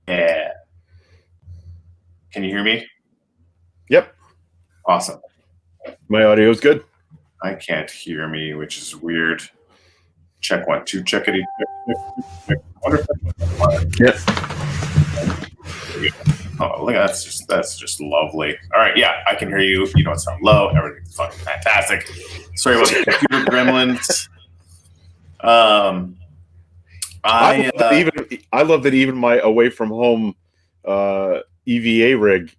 Yeah. Can you hear me? Yep. Awesome. My audio is good. I can't hear me, which is weird. Check 1, 2, checkity. Check. Wonderful. Yep. Oh, look, that's just lovely. All right, yeah, I can hear you. You don't sound low. Everything's fucking fantastic. Sorry about the computer gremlins. I love that even my away from home EVA rig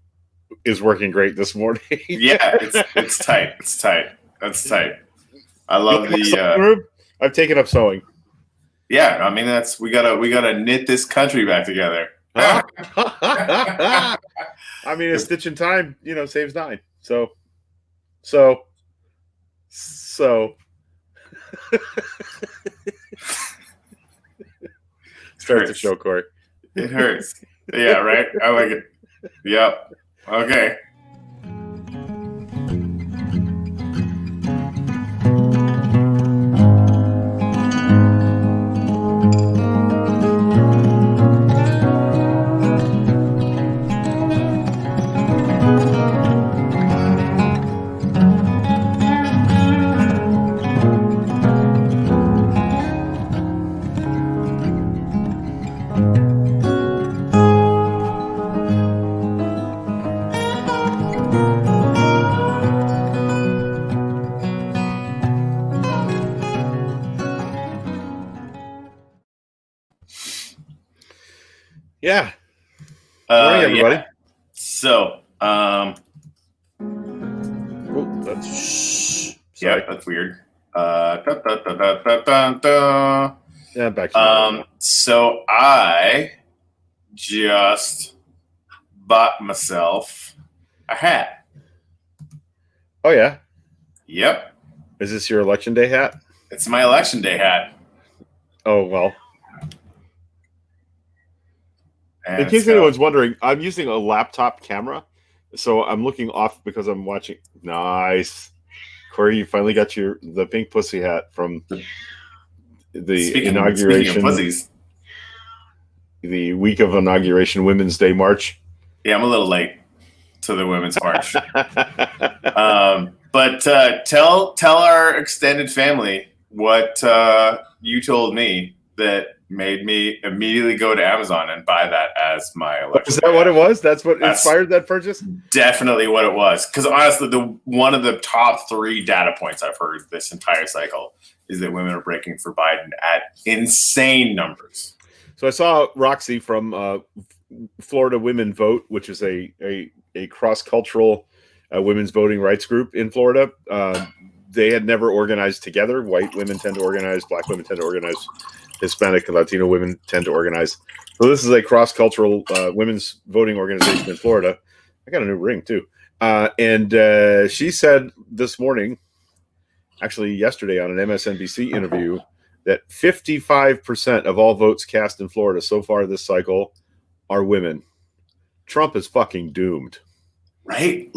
is working great this morning. Yeah, it's tight. It's tight. That's tight. I love the. I've taken up sewing. Yeah, I mean we gotta knit this country back together. I mean, a stitch in time, saves 9. So. Start the show, Corey. It hurts. Yeah, right? I like it. Yep. Okay. Yeah. Morning, everybody. Yeah. So, that's weird. Yeah, back to you. So I just bought myself a hat. Oh yeah. Yep. Is this your election day hat? It's my election day hat. Oh well. In case anyone's wondering, I'm using a laptop camera, so I'm looking off because I'm watching. Nice, Corey, you finally got the pink pussy hat from the inauguration. Speaking of pussies, the week of inauguration, Women's Day March. Yeah, I'm a little late to the Women's March, but tell our extended family what you told me that made me immediately go to Amazon and buy that as my election. Is that what it was? That's what inspired that purchase? Definitely what it was. Because honestly, one of the top 3 data points I've heard this entire cycle is that women are breaking for Biden at insane numbers. So I saw Roxy from Florida Women Vote, which is a cross-cultural women's voting rights group in Florida. They had never organized together. White women tend to organize. Black women tend to organize. Hispanic and Latino women tend to organize. So this is a cross-cultural women's voting organization in Florida. I got a new ring too. And she said this morning, actually yesterday on an MSNBC interview, that 55% of all votes cast in Florida so far this cycle are women. Trump is fucking doomed. Right?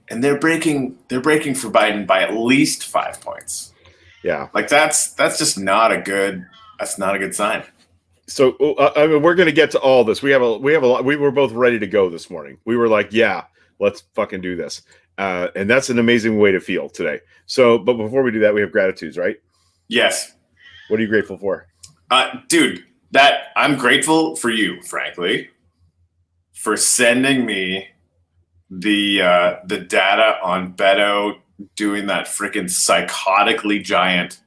And they're breaking for Biden by at least 5 points. Yeah. That's just not a good. That's not a good sign. So I mean, we're going to get to all this. We have a lot. We were both ready to go this morning. We were like, yeah, let's fucking do this. And that's an amazing way to feel today. So, but before we do that, we have gratitudes, right? Yes. What are you grateful for? Dude, I'm grateful for you, frankly, for sending me the data on Beto doing that freaking psychotically giant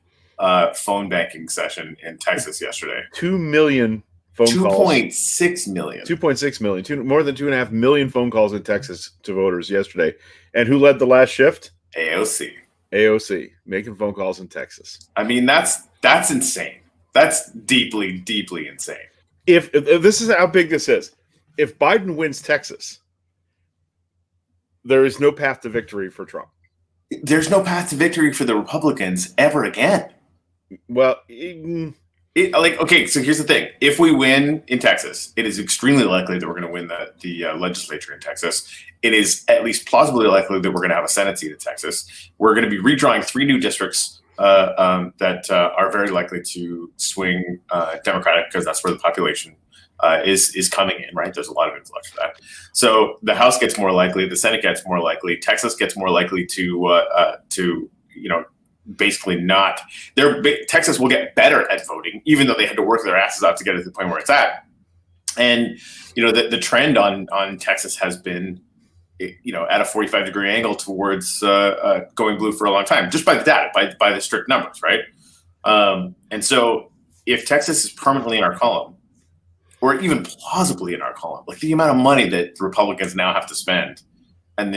phone banking session in Texas yesterday. 2 million phone calls. 2.6 million. 2.6 million. More than 2.5 million phone calls in Texas to voters yesterday. And who led the last shift? AOC making phone calls in Texas. I mean, that's insane. That's deeply, deeply insane. If this is how big this is, if Biden wins Texas, there is no path to victory for Trump. There's no path to victory for the Republicans ever again. Well, okay, so here's the thing. If we win in Texas, it is extremely likely that we're going to win the legislature in Texas. It is at least plausibly likely that we're going to have a Senate seat in Texas. We're going to be redrawing 3 new districts that are very likely to swing Democratic because that's where the population is coming in, right? There's a lot of influx for that. So the House gets more likely, the Senate gets more likely, Texas gets more likely to basically not. Texas will get better at voting, even though they had to work their asses out to get it to the point where it's at. And the trend on Texas has been at a 45-degree angle towards going blue for a long time, just by the data, by the strict numbers, right? And so if Texas is permanently in our column, or even plausibly in our column, like the amount of money that the Republicans now have to spend, and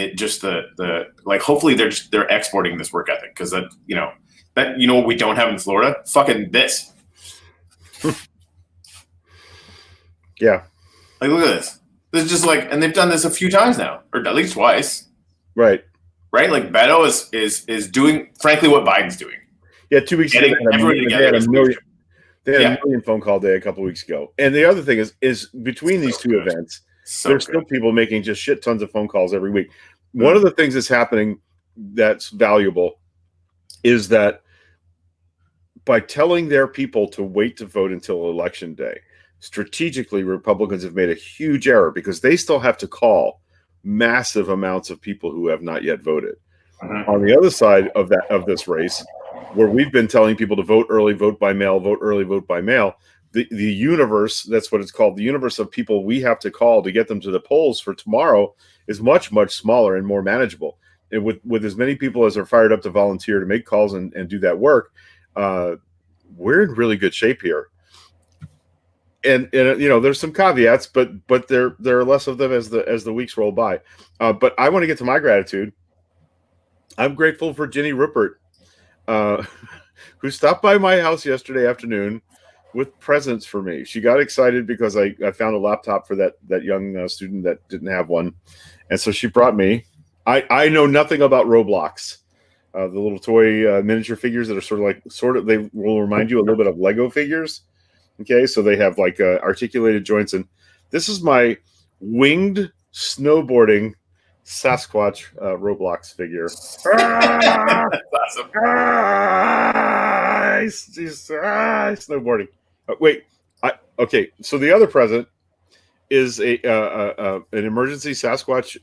hopefully they're exporting this work ethic, because that what we don't have in Florida, fucking this. Yeah. Like, look at this. This is just and they've done this a few times now, or at least twice. Right. Right. Like Beto is doing, frankly, what Biden's doing. Yeah. 2 weeks ago, they had a million phone call day a couple of weeks ago. And the other thing is between these two events, there's still people making just shit tons of phone calls every week. One of the things that's happening that's valuable is that by telling their people to wait to vote until election day, strategically, Republicans have made a huge error, because they still have to call massive amounts of people who have not yet voted. On the other side of this race, where we've been telling people to vote early, vote by mail, vote early, vote by mail, the universe, that's what it's called, the universe of people we have to call to get them to the polls for tomorrow is much, much smaller and more manageable. And with as many people as are fired up to volunteer to make calls and do that work, we're in really good shape here. And there's some caveats, but there are less of them as the weeks roll by. But I want to get to my gratitude. I'm grateful for Ginny Rupert, who stopped by my house yesterday afternoon with presents for me. She got excited because I found a laptop for that young student that didn't have one, and so she brought me. I know nothing about Roblox, the little toy miniature figures that are sort of they will remind you a little bit of Lego figures. Okay, so they have articulated joints, and this is my winged snowboarding Sasquatch Roblox figure. Awesome. He's snowboarding. Okay. So the other present is an emergency Sasquatch,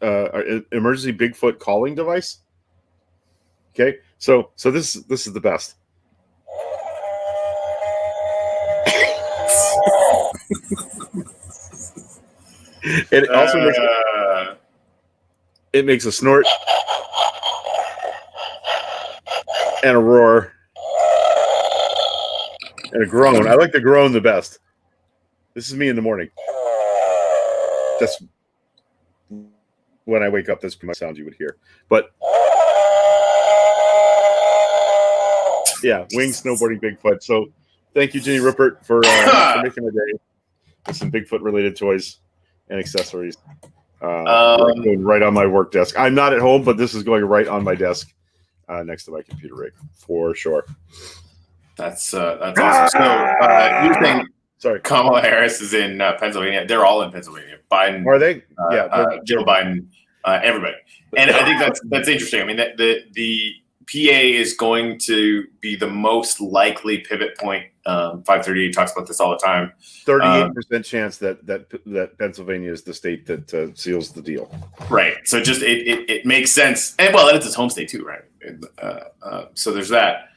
emergency Bigfoot calling device. Okay, so this is the best. And it also makes a snort and a roar and a groan. I like the groan the best. This is me in the morning. That's when I wake up. That's my sound you would hear. But yeah, wing snowboarding Bigfoot. So thank you, Ginny Rupert, for making a day with some Bigfoot related toys and accessories. Going right on my work desk. I'm not at home, but this is going right on my desk next to my computer rig for sure. That's awesome. So you're saying, sorry, Kamala Harris is in Pennsylvania. They're all in Pennsylvania. Biden, are they? Joe Biden, everybody. And I think that's interesting. I mean, the PA is going to be the most likely pivot point. 538 talks about this all the time. 38% chance that Pennsylvania is the state that seals the deal. Right. So just it makes sense, and it's his home state too, right? So there's that.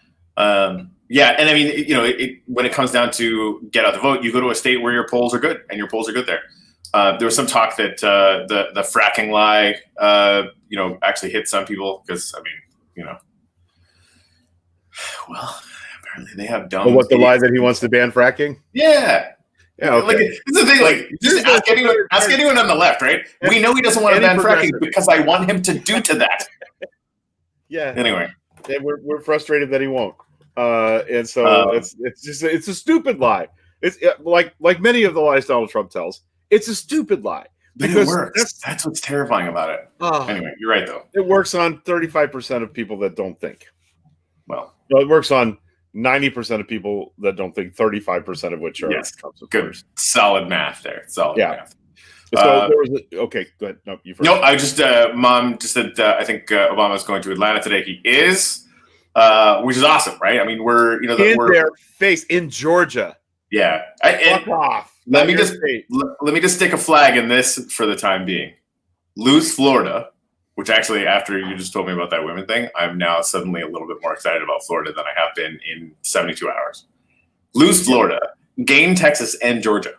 Yeah, and I mean, when it comes down to get out the vote, you go to a state where your polls are good, and your polls are good there. There was some talk that the fracking lie, actually hit some people because well, apparently they have dumb. What, the lie that he wants to ban fracking? Yeah. Yeah. Okay. It's the thing. Just ask anyone on the left, right? We know he doesn't want to ban fracking because I want him to do to that. Yeah. Anyway, and we're frustrated that he won't. And so it's a stupid lie. It's like many of the lies Donald Trump tells. It's a stupid lie. Because it works. That's what's terrifying about it. Anyway, you're right though. It works on 35% of people that don't think. Well, it works on 90% of people that don't think. 35% of which are Trump supporters. Good, solid math there. Solid math. So there was okay. Go ahead. No, you first. No, I just Mom just said I think Obama's going to Atlanta today. He is, which is awesome, right? I mean, we're in their face in Georgia. Yeah, fuck off. let me your just state. let me just stick a flag in this for the time being. Lose Florida, which actually, after you just told me about that women thing, I'm now suddenly a little bit more excited about Florida than I have been in 72 hours. Lose Florida, gain Texas and Georgia.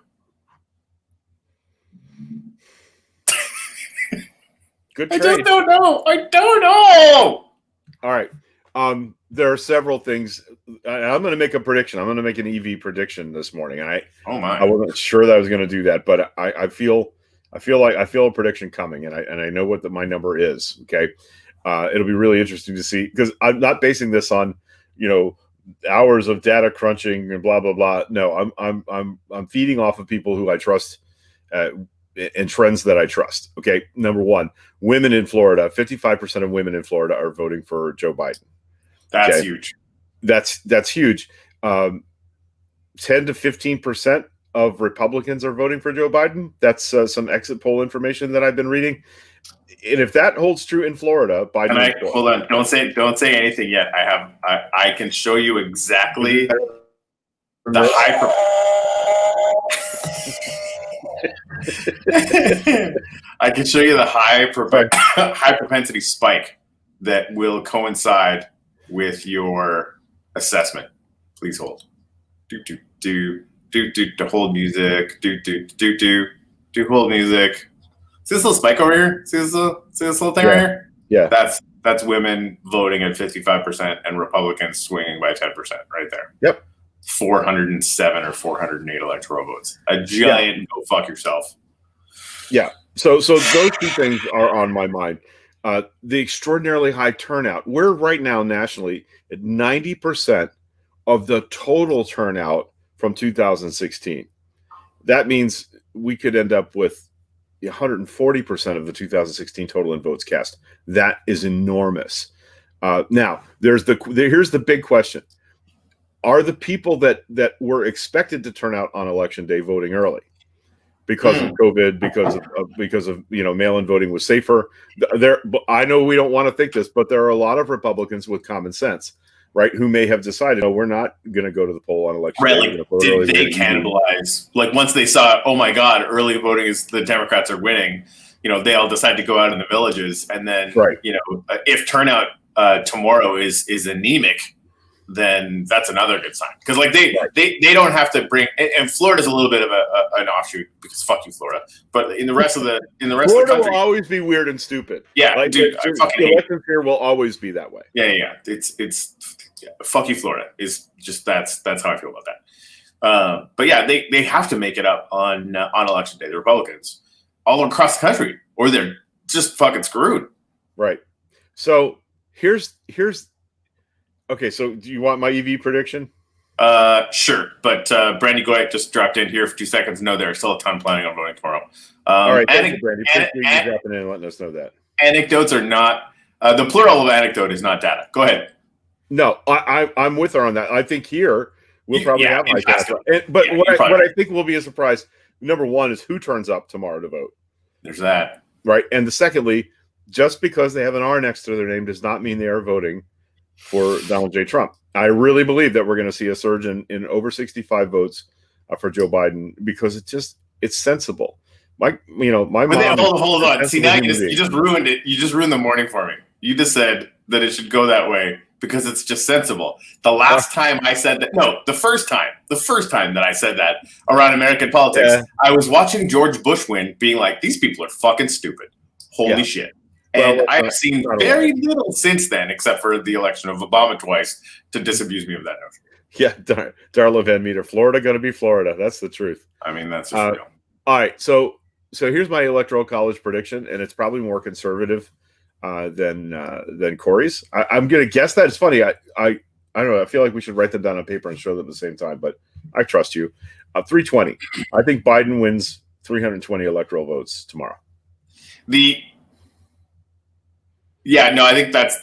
Good I trade. just don't know. I don't know. All right. There are several things. I'm going to make a prediction. I'm going to make an EV prediction this morning. Oh my! I wasn't sure that I was going to do that, but I feel a prediction coming, and I know what my number is. Okay, it'll be really interesting to see, because I'm not basing this on hours of data crunching and blah blah blah. No, I'm feeding off of people who I trust. And trends that I trust. Okay, number one, women in Florida. 55% of women in Florida are voting for Joe Biden. That's huge. That's huge. 10 to 15% of Republicans are voting for Joe Biden. That's some exit poll information that I've been reading. And if that holds true in Florida, Biden. And hold on, don't say anything yet. I can show you exactly the high. I can show you the high propensity spike that will coincide with your assessment. Please hold. Do hold music. Do hold music. See this little spike over here? See this little thing right here? Yeah. That's women voting at 55% and Republicans swinging by 10% right there. Yep. 407 or 408 electoral votes. A giant go fuck yourself. Yeah. So those two things are on my mind. The extraordinarily high turnout. We're right now nationally at 90% of the total turnout from 2016. That means we could end up with 140% of the 2016 total in votes cast. That is enormous. Now, here's the big question. Are the people that were expected to turn out on election day voting early because of COVID, because of mail-in voting was safer? I know we don't want to think this, but there are a lot of Republicans with common sense, right, who may have decided, we're not going to go to the poll on election day. Right, like, did they cannibalize? Like, once they saw, oh my God, early voting is the Democrats are winning, they all decide to go out in the villages, and then if turnout tomorrow is anemic, then that's another good sign, because they don't have to bring, and Florida's a little bit of an offshoot, because fuck you, Florida, but in the rest of the Florida of the country will always be weird and stupid. Yeah, dude, I fucking hate elections here will always be that way. Yeah. It's fuck you, Florida is just that's how I feel about that. But yeah, they have to make it up on election day, the Republicans, all across the country, or they're just fucking screwed. Right. So here's. Okay, so do you want my EV prediction? Sure, but Brandy Goyette just dropped in here for 2 seconds. No, there are still a ton planning on voting tomorrow. All right, thank you, Brandy. Appreciate you dropping in and letting us know that. Anecdotes are not the plural of anecdote is not data. Go ahead. No, I'm with her on that. I think here we'll probably have my data. But what I think will be a surprise, number one, is who turns up tomorrow to vote. There's that. Right, and secondly, just because they have an R next to their name does not mean they are voting for Donald J. Trump. I really believe that we're going to see a surge in over 65 votes for Joe Biden, because it's sensible. My mom. Hold on. See, now you just ruined it. You just ruined the morning for me. You just said that it should go that way because it's just sensible. The last time I said that, no, the first time that I said that around American politics, I was watching George Bush win, being like, these people are fucking stupid. Holy shit. And I've seen very little since then, except for the election of Obama twice, to disabuse me of that notion. Yeah, Darla Van Meter, Florida going to be Florida. That's the truth. I mean, that's just real. All right, so here's my electoral college prediction, and it's probably more conservative than Corey's. I'm going to guess that. It's funny. I don't know. I feel like we should write them down on paper and show them at the same time, but I trust you. 320. I think Biden wins 320 electoral votes tomorrow. I think that's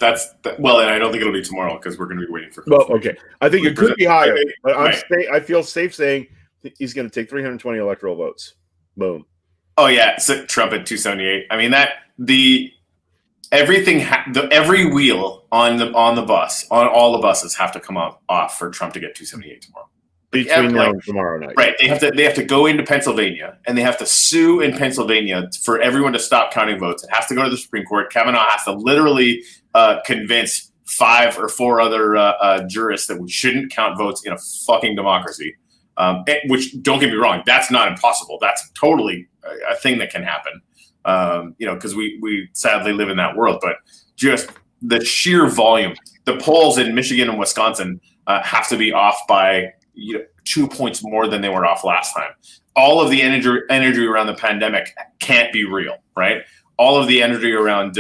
well, and I don't think it'll be tomorrow because we're going to be waiting for. Well, okay, I think it could be higher, but I feel safe saying he's going to take 320 electoral votes. Boom. Oh yeah, so Trump at 278. I mean every wheel on the bus, on all the buses have to come off for Trump to get 278 tomorrow. Between now and tomorrow night. Right. They have to go into Pennsylvania and they have to sue in Pennsylvania for everyone to stop counting votes. It has to go to the Supreme Court. Kavanaugh has to literally convince 5 or 4 other jurists that we shouldn't count votes in a fucking democracy. Which, don't get me wrong, that's not impossible. That's totally a thing that can happen. Because we sadly live in that world. But just the sheer volume, the polls in Michigan and Wisconsin have to be off by 2 points more than they were off last time. All of the energy around the pandemic can't be real, right? All of the energy around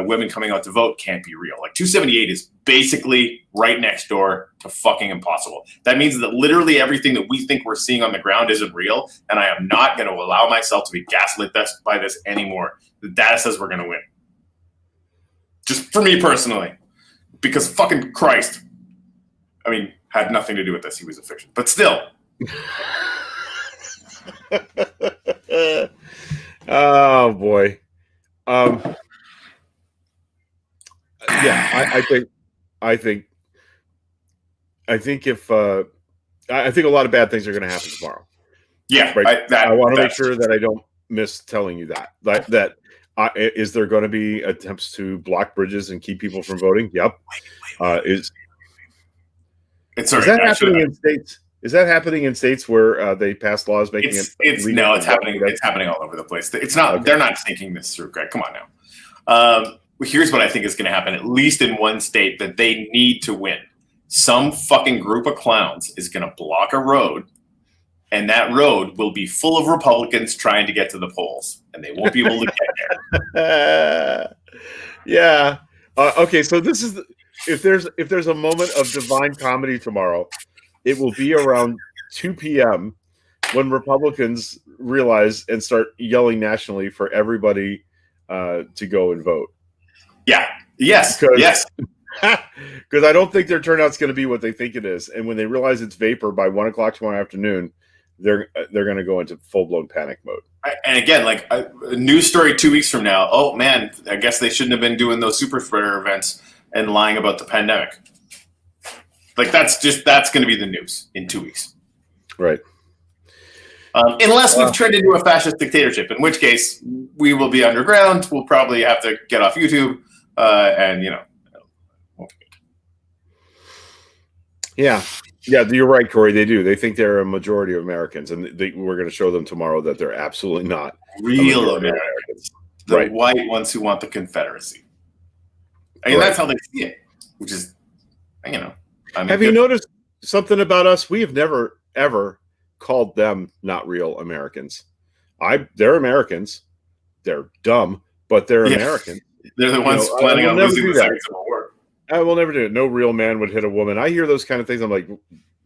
women coming out to vote can't be real. Like 278 is basically right next door to fucking impossible. That means that literally everything that we think we're seeing on the ground isn't real, and I am not going to allow myself to be gaslit by this anymore. The data says we're going to win. Just for me personally. Because fucking Christ. I mean, had nothing to do with this. He was a fiction. But still. Oh, boy. I think a lot of bad things are going to happen tomorrow. Yeah. Right? I want to make sure that I don't miss telling you that. Is there going to be attempts to block bridges and keep people from voting? Yep. Is that happening in states? Is that happening in states where they pass laws making it? It's happening. It's happening all over the place. It's not. Okay. They're not thinking this through, Greg. Come on now. Here's what I think is going to happen. At least in one state that they need to win, some fucking group of clowns is going to block a road, and that road will be full of Republicans trying to get to the polls, and they won't be able to get there. Yeah. Okay. So this is if there's a moment of divine comedy tomorrow, it will be around 2 p.m. when Republicans realize and start yelling nationally for everybody to go and vote. Yeah. Yes. Yes. Because I don't think their turnout's going to be what they think it is, and when they realize it's vapor by 1:00 tomorrow afternoon, they're going to go into full blown panic mode. And again, like a news story 2 weeks from now. Oh man, I guess they shouldn't have been doing those super spreader events and lying about the pandemic. Like that's going to be the news in 2 weeks, right? Unless we've turned into a fascist dictatorship, in which case we will be underground. We'll probably have to get off YouTube, and won't be good. Yeah, you're right, Corey. They do. They think they're a majority of Americans, and we're going to show them tomorrow that they're absolutely not real Americans. The white ones who want the Confederacy. I mean, that's how they see it, which is, have you noticed something about us? We have never, ever called them not real Americans. They're Americans. They're dumb, but they're American. They're the ones planning on losing the Second Civil War. I will never do it. No real man would hit a woman. I hear those kind of things. I'm like,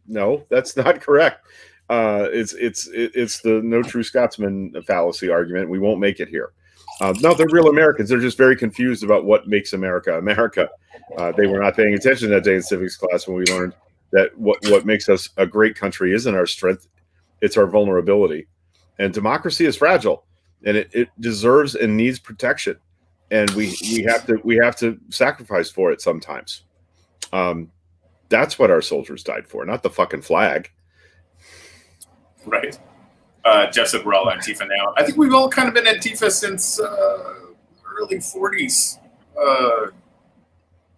no, that's not correct. It's the no true Scotsman fallacy argument. We won't make it here. No, they're real Americans. They're just very confused about what makes America America. They were not paying attention that day in civics class when we learned that what makes us a great country isn't our strength, it's our vulnerability. And democracy is fragile, and it deserves and needs protection. And we have to sacrifice for it sometimes. That's what our soldiers died for, not the fucking flag. Right. Jeff said we're all Antifa now. I think we've all kind of been Antifa since early 40s.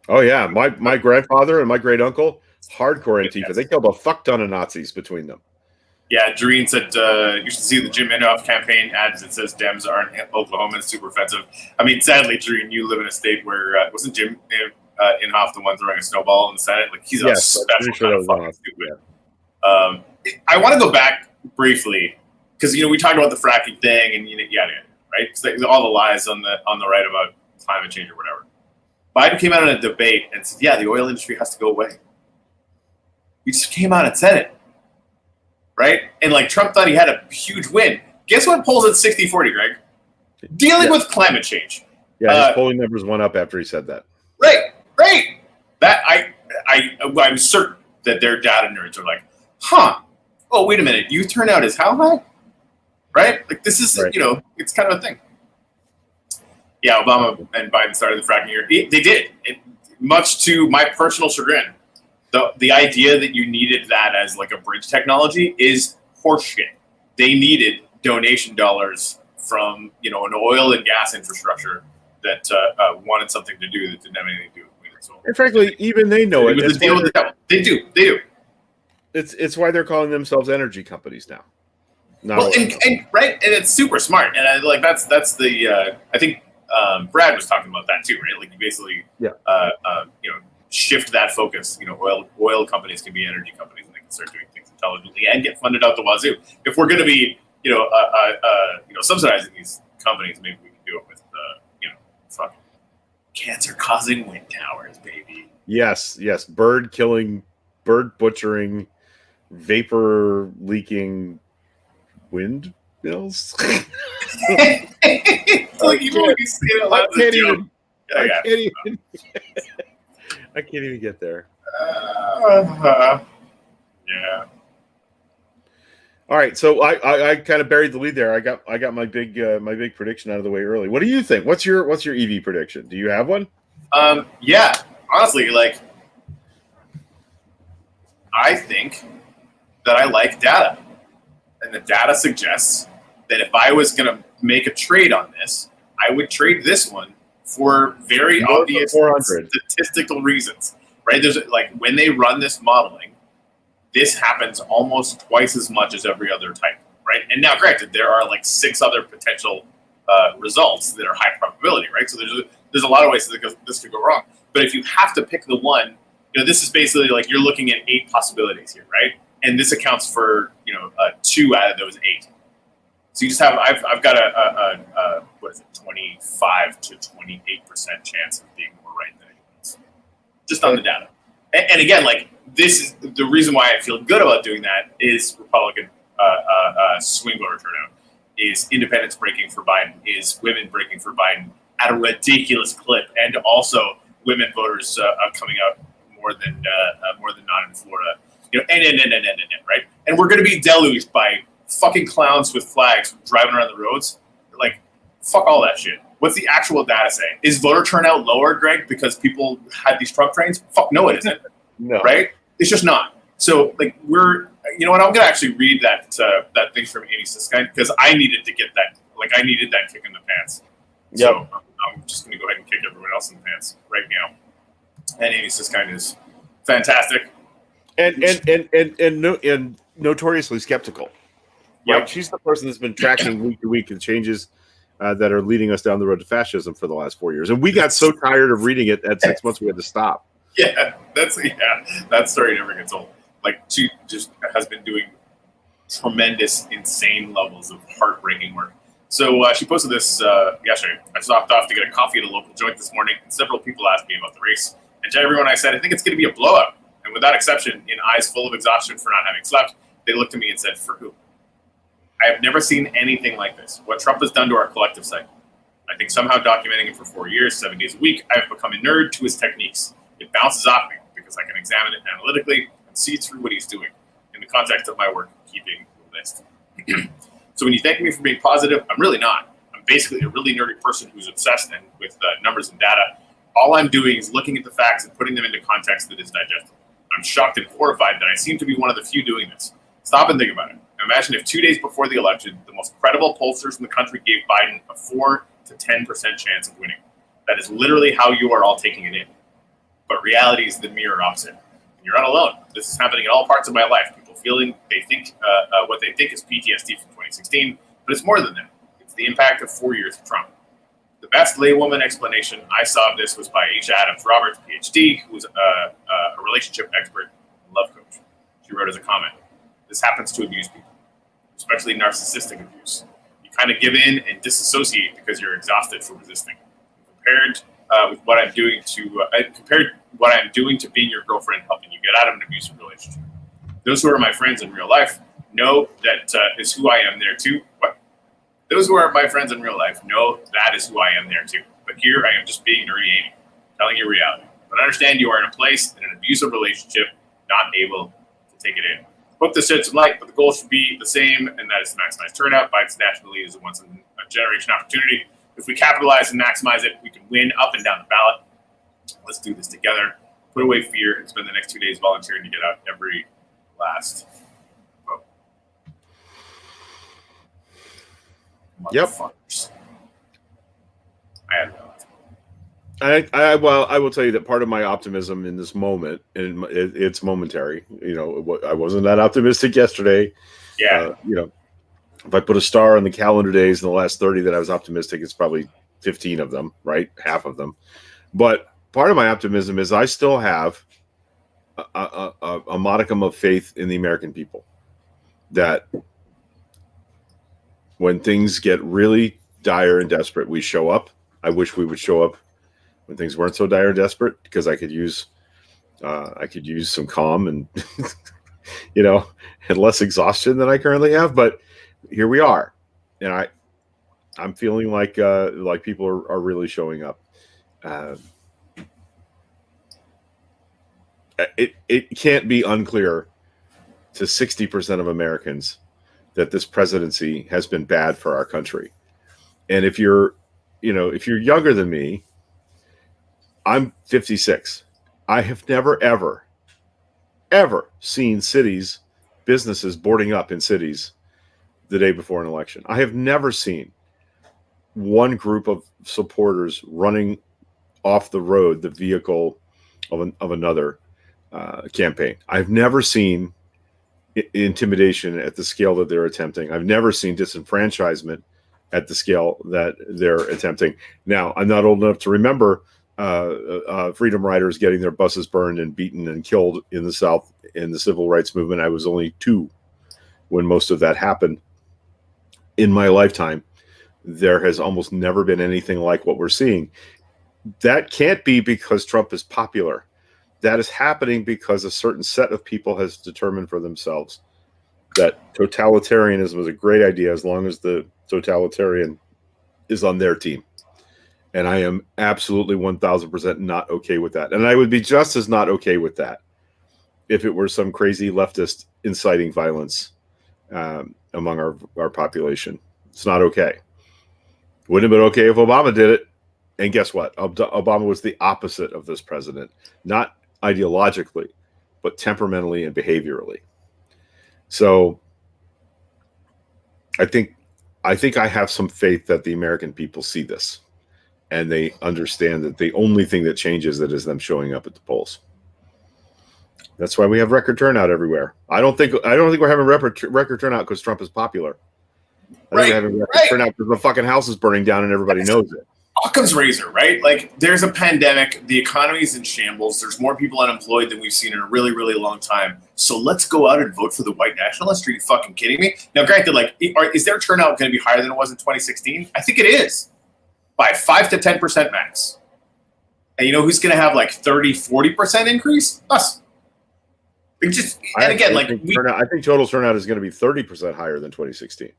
Oh yeah, my grandfather and my great uncle, hardcore Antifa. They killed a fuck ton of Nazis between them. Yeah, Doreen said you should see the Jim Inhofe campaign ads that says Dems aren't Oklahomans, super offensive. I mean, sadly, Doreen, you live in a state where wasn't Jim Inhofe the one throwing a snowball in the Senate? Like he's a special kind of fucking stupid. I want to go back briefly because we talked about the fracking thing and right? Because all the lies on the right about climate change or whatever. Biden came out in a debate and said, "Yeah, the oil industry has to go away." He just came out and said it. Right? And Trump thought he had a huge win. Guess what polls at 60-40, Greg? Dealing with climate change. Yeah, his polling numbers went up after he said that. Right. That I'm certain that their data nerds are like, oh, wait a minute, you turn out as how high? Right? Like this is, right. It's kind of a thing. Yeah, Obama and Biden started the fracking year. They did. Much to my personal chagrin. the idea that you needed that as like a bridge technology is horseshit. They needed donation dollars from an oil and gas infrastructure that wanted something to do that didn't have anything to do with it. So, And frankly, even they know it. was the deal with the devil. They do. It's why they're calling themselves energy companies now. Well, and it's super smart, and that's the I think Brad was talking about that too, right? Like you basically shift that focus. Oil companies can be energy companies, and they can start doing things intelligently and get funded out the wazoo. If we're going to be subsidizing these companies, maybe we can do it with fucking cancer-causing wind towers, baby. Yes, bird killing, bird butchering, vapor leaking windmills. Like even when you say it out loud, I can't even get there. Yeah. All right, so I kind of buried the lead there. I got my big prediction out of the way early. What do you think? What's your EV prediction? Do you have one? Yeah, honestly, like I think that I like data, and the data suggests that if I was going to make a trade on this, I would trade this one for very obvious statistical reasons, right? There's like when they run this modeling, this happens almost twice as much as every other type, right? And now, granted, there are like 6 other potential results that are high probability, right? So there's a lot of ways that this could go wrong. But if you have to pick the one, this is basically like you're looking at 8 possibilities here, right? And this accounts for 2 out of those 8. So you just have I've got a what is it, 25 to 28% chance of being more right than anyone else, just on the data. And again, like this is the reason why I feel good about doing that is Republican swing voter turnout, is independents breaking for Biden, is women breaking for Biden at a ridiculous clip, and also women voters coming out more than not in Florida, and right. And we're going to be deluged by fucking clowns with flags driving around the roads. Like, fuck all that shit. What's the actual data say? Is voter turnout lower, Greg, because people had these Trump trains? Fuck no, it isn't. No. Right? It's just not. So, like, you know what? I'm going to actually read that thing from Amy Siskind, because I needed to get that. Like, I needed that kick in the pants. Yep. So I'm just going to go ahead and kick everyone else in the pants right now. And Amy Siskind is fantastic. And notoriously skeptical. Yep. Right? She's the person that's been tracking week to week the changes that are leading us down the road to fascism for the last 4 years. And we got so tired of reading it at 6 months we had to stop. Yeah, that story never gets old. Like, she just has been doing tremendous, insane levels of heartbreaking work. So she posted this yesterday. I stopped off to get a coffee at a local joint this morning, and several people asked me about the race. And to everyone I said, I think it's going to be a blowout. And without exception, in eyes full of exhaustion for not having slept, they looked at me and said, for who? I have never seen anything like this. What Trump has done to our collective psyche. I think somehow documenting him for 4 years, 7 days a week, I have become a nerd to his techniques. It bounces off me because I can examine it analytically and see through what he's doing in the context of my work keeping the list. So when you thank me for being positive, I'm really not. I'm basically a really nerdy person who's obsessed with numbers and data. All I'm doing is looking at the facts and putting them into context that is digestible. I'm shocked and horrified that I seem to be one of the few doing this. Stop and think about it. Imagine if 2 days before the election, the most credible pollsters in the country gave Biden a 4 to 10% chance of winning. That is literally how you are all taking it in. But reality is the mirror opposite. And you're not alone. This is happening in all parts of my life. People feeling what they think is PTSD from 2016, but it's more than that. It's the impact of 4 years of Trump. The best laywoman explanation I saw of this was by H. Adams Roberts, PhD, who was a relationship expert and love coach. She wrote as a comment, "This happens to abused people, especially narcissistic abuse. You kind of give in and disassociate because you're exhausted from resisting. Compared with what I'm doing to being your girlfriend, helping you get out of an abusive relationship. Those who are my friends in real life know that is who I am there too. What? Those who are my friends in real life know that is who I am there too. But here I am just being nerdy Amy, telling you reality. But understand you are in a place in an abusive relationship, not able to take it in. Hope this sheds some light, but the goal should be the same, and that is to maximize turnout. Biden's national lead is a once-in-a-generation opportunity. If we capitalize and maximize it, we can win up and down the ballot. Let's do this together. put away fear, and spend the next 2 days volunteering to get out every last vote. Yep. Motherfuckers. I had no. I will tell you that part of my optimism in this moment, and it's momentary. I wasn't that optimistic yesterday. Yeah. If I put a star on the calendar days in the last 30 that I was optimistic, it's probably 15 of them, right? Half of them. But part of my optimism is I still have a modicum of faith in the American people that when things get really dire and desperate, we show up. I wish we would show up when things weren't so dire and desperate, because I could use some calm and and less exhaustion than I currently have. But here we are, and I'm feeling like people are really showing up. It can't be unclear to 60% of Americans that this presidency has been bad for our country. And if you're younger than me, I'm 56. I have never, ever seen businesses boarding up in cities the day before an election. I have never seen one group of supporters running off the road the vehicle of another campaign. I've never seen intimidation at the scale that they're attempting. I've never seen disenfranchisement at the scale that they're attempting. Now, I'm not old enough to remember freedom riders getting their buses burned and beaten and killed in the South in the civil rights movement. I was only 2 when most of that happened. In my lifetime, there has almost never been anything like what we're seeing. That can't be because Trump is popular. That is happening because a certain set of people has determined for themselves that totalitarianism is a great idea as long as the totalitarian is on their team. And I am absolutely 1,000% not okay with that. And I would be just as not okay with that if it were some crazy leftist inciting violence among our population. It's not okay. Wouldn't have been okay if Obama did it. And guess what? Obama was the opposite of this president, not ideologically, but temperamentally and behaviorally. So I think I have some faith that the American people see this and they understand that the only thing that changes it is them showing up at the polls. That's why we have record turnout everywhere. I don't think we're having record turnout because Trump is popular. I think we're having record turnout because the fucking house is burning down and everybody knows it. Occam's razor, right? Like, there's a pandemic, the economy is in shambles, there's more people unemployed than we've seen in a really, really long time. So let's go out and vote for the white nationalists. Are you fucking kidding me? Now, granted, is their turnout going to be higher than it was in 2016? I think it is, by 5 to 10% max. And you know who's going to have 30, 40% increase? Us. I think total turnout is going to be 30% higher than 2016.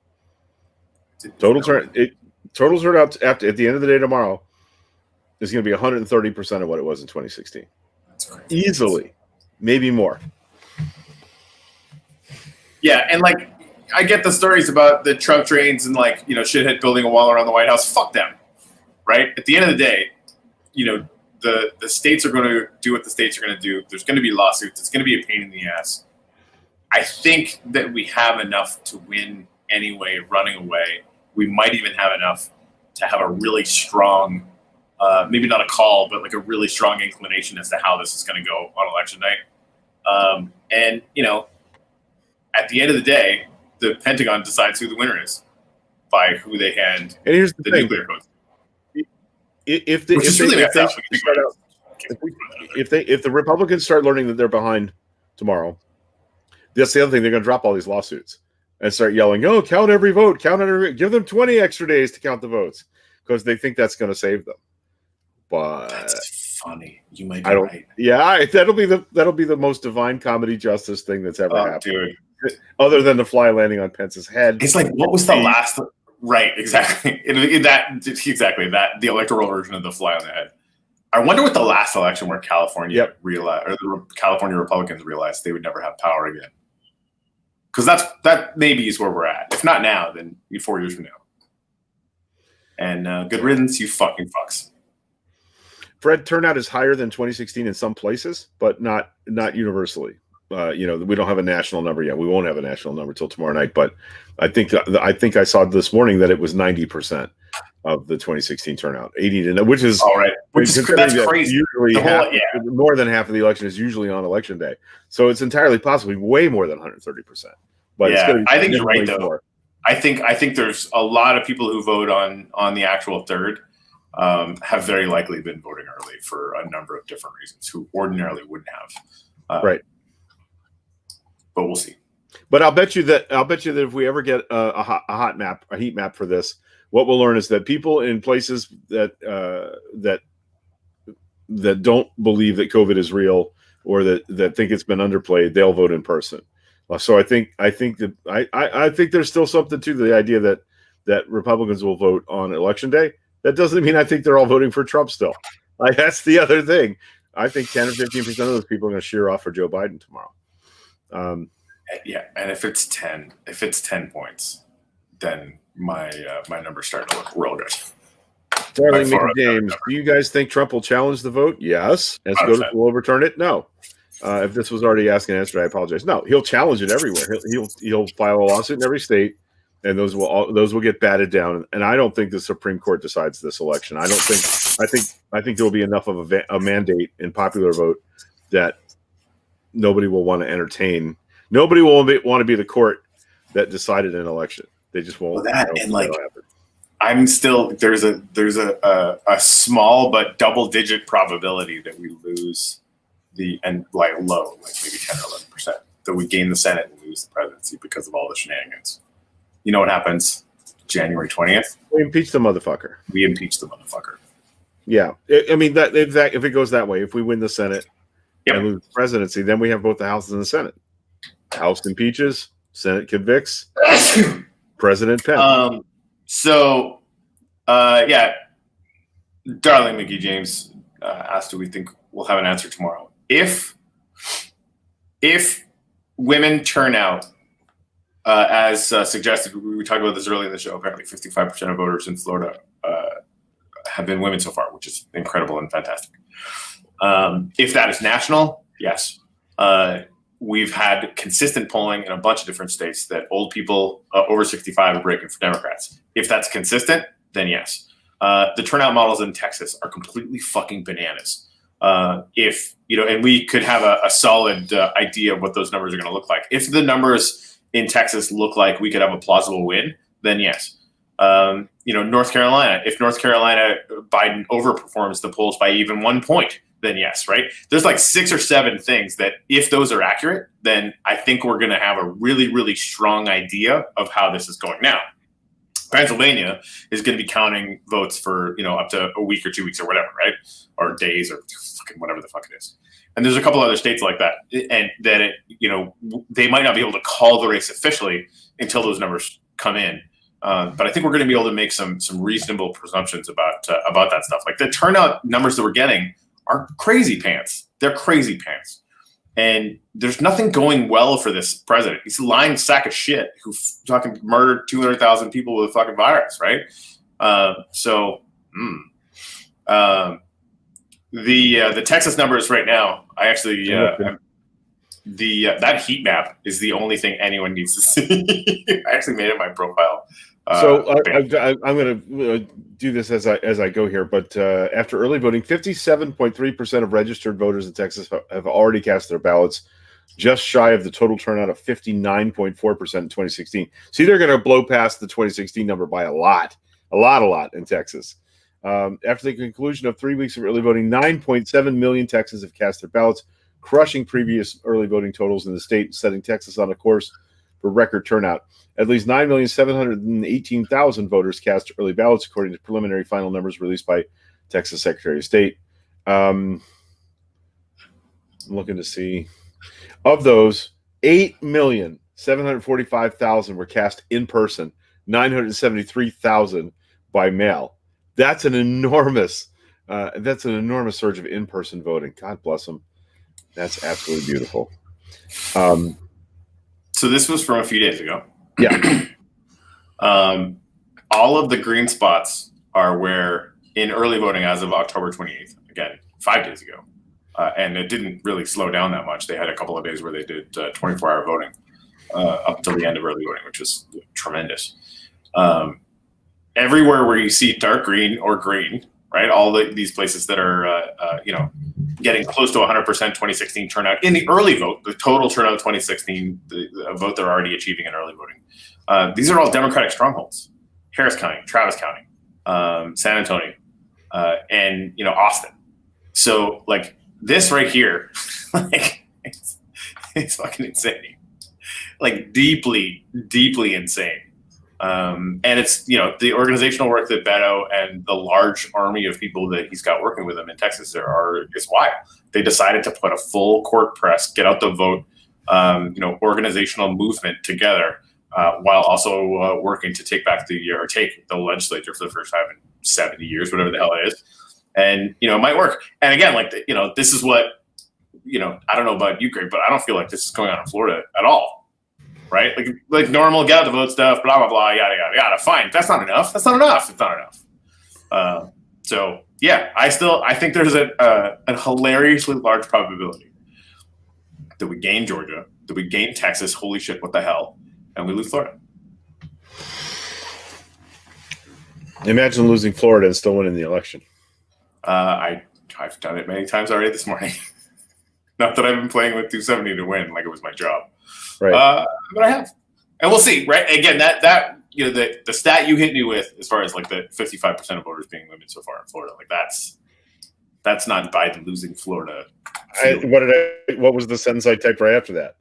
Total turnout at the end of the day tomorrow is going to be 130% of what it was in 2016. That's crazy. Easily, maybe more. Yeah, and I get the stories about the Trump trains and shithead building a wall around the White House. Fuck them, right? At the end of the day, the states are going to do what the states are going to do. There's going to be lawsuits. It's going to be a pain in the ass. I think that we have enough to win anyway, running away. We might even have enough to have a really strong, maybe not a call, but a really strong inclination as to how this is going to go on election night. And at the end of the day, the Pentagon decides who the winner is by who they hand and here's the thing. nuclear codes. If the Republicans start learning that they're behind tomorrow, that's the other thing. They're going to drop all these lawsuits and start yelling, "Oh, count every vote! Count every! Give them 20 extra days to count the votes," because they think that's going to save them. But that's funny. You might be right. Yeah, that'll be the most divine comedy justice thing that's ever happened. Dude. Other than the fly landing on Pence's head. It's what was the last? Right, exactly. The electoral version of the fly on the head. I wonder what the last election where California realized, or the California Republicans realized they would never have power again. Because that maybe is where we're at. If not now, then 4 years from now. And good riddance, you fucking fucks. Fred, turnout is higher than 2016 in some places, but not universally. We don't have a national number yet. We won't have a national number till tomorrow night. But I think I saw this morning that it was 90% of the 2016 turnout, 80 to, which is all right. That's crazy. Usually more than half of the election is usually on election day, so it's entirely possibly way more than 130%. But yeah, I think you're right though. More. I think there's a lot of people who vote on the actual third have very likely been voting early for a number of different reasons who ordinarily wouldn't have. Right. But we'll see. But I'll bet you that if we ever get a heat map for this, what we'll learn is that people in places that don't believe that COVID is real or that think it's been underplayed, they'll vote in person. So I think there's still something to the idea that Republicans will vote on election day. That doesn't mean I think they're all voting for Trump still. Like, that's the other thing. I think 10 or 15% of those people are going to shear off for Joe Biden tomorrow. Yeah, and if it's 10 points, then my numbers start to look real good. Darling Mickey James, do you guys think Trump will challenge the vote? Yes. And SCOTUS will overturn it? No. If this was already asked and answered, I apologize. No, he'll challenge it everywhere. He'll file a lawsuit in every state, and those will get batted down. And I don't think the Supreme Court decides this election. I think there will be enough of a mandate in popular vote that nobody will want to entertain. Nobody will want to be the court that decided an election. They just won't. I'm still there's a small but double-digit probability that we lose low, like maybe 10 or 11%, that we gain the Senate and lose the presidency because of all the shenanigans. You know what happens January 20th? We impeach the motherfucker. Yeah, I mean that if it goes that way, if we win the Senate and lose the presidency, then we have both the House and the Senate. House impeaches, Senate convicts, President Pence. Darling Mickey James asked, do we think we'll have an answer tomorrow? If women turn out, as suggested, we talked about this early in the show, apparently 55% of voters in Florida have been women so far, which is incredible and fantastic. If that is national, yes. We've had consistent polling in a bunch of different states that old people over 65 are breaking for Democrats. If that's consistent, then yes. The turnout models in Texas are completely fucking bananas. And we could have a solid idea of what those numbers are going to look like. If the numbers in Texas look like we could have a plausible win, then yes. North Carolina, if North Carolina, Biden overperforms the polls by even 1 point, then yes, right? There's like 6 or 7 things that if those are accurate, then I think we're going to have a really, really strong idea of how this is going. Now, Pennsylvania is going to be counting votes for, up to a week or 2 weeks or whatever, right? Or days or fucking whatever the fuck it is. And there's a couple other states like that. And that, they might not be able to call the race officially until those numbers come in. But I think we're going to be able to make some reasonable presumptions about that stuff. Like the turnout numbers that we're getting are crazy pants. They're crazy pants. And there's nothing going well for this president. He's a lying sack of shit who fucking murdered 200,000 people with a fucking virus, right? The Texas numbers right now, I actually that heat map is the only thing anyone needs to see. I actually made it my profile. I'm going to do this as I go here. But after early voting, 57.3% of registered voters in Texas have already cast their ballots, just shy of the total turnout of 59.4% in 2016. See, they're going to blow past the 2016 number by a lot in Texas. After the conclusion of 3 weeks of early voting, 9.7 million Texans have cast their ballots, crushing previous early voting totals in the state, setting Texas on a course for record turnout. At least 9,718,000 voters cast early ballots, according to preliminary final numbers released by Texas Secretary of State. I'm looking to see. Of those, 8,745,000 were cast in person, 973,000 by mail. That's an enormous surge of in-person voting. God bless them. That's absolutely beautiful. So this was from a few days ago. Yeah. All of the green spots are where in early voting as of October 28th. Again, 5 days ago. And it didn't really slow down that much. They had a couple of days where they did 24-hour voting up until the end of early voting, which was tremendous. Everywhere where you see dark green or green, right? All these places that are, getting close to 100% 2016 turnout in the early vote, the total turnout 2016, the vote they're already achieving in early voting. These are all Democratic strongholds: Harris County, Travis County, San Antonio, and Austin. So like this right here, like it's fucking insane, like deeply, deeply insane. And it's, the organizational work that Beto and the large army of people that he's got working with him in Texas is wild. They decided to put a full court press, get out the vote, organizational movement together, while also working to take the legislature for the first time in 70 years, whatever the hell it is. And, it might work. And again, like, this is what, I don't know about you, Greg, but I don't feel like this is going on in Florida at all. Right? Like normal, get out the vote stuff, blah, blah, blah, yada, yada, yada. Fine. That's not enough. It's not enough. So yeah, I think there's a hilariously large probability that we gain Georgia, that we gain Texas. Holy shit, what the hell? And we lose Florida. Imagine losing Florida and still winning the election. I've done it many times already this morning. Not that I've been playing with 270 to win like it was my job. Right. But I have. And we'll see, right? Again, that the stat you hit me with as far as like the 55% of voters being women so far in Florida, like that's not Biden losing Florida. What was the sentence I typed right after that?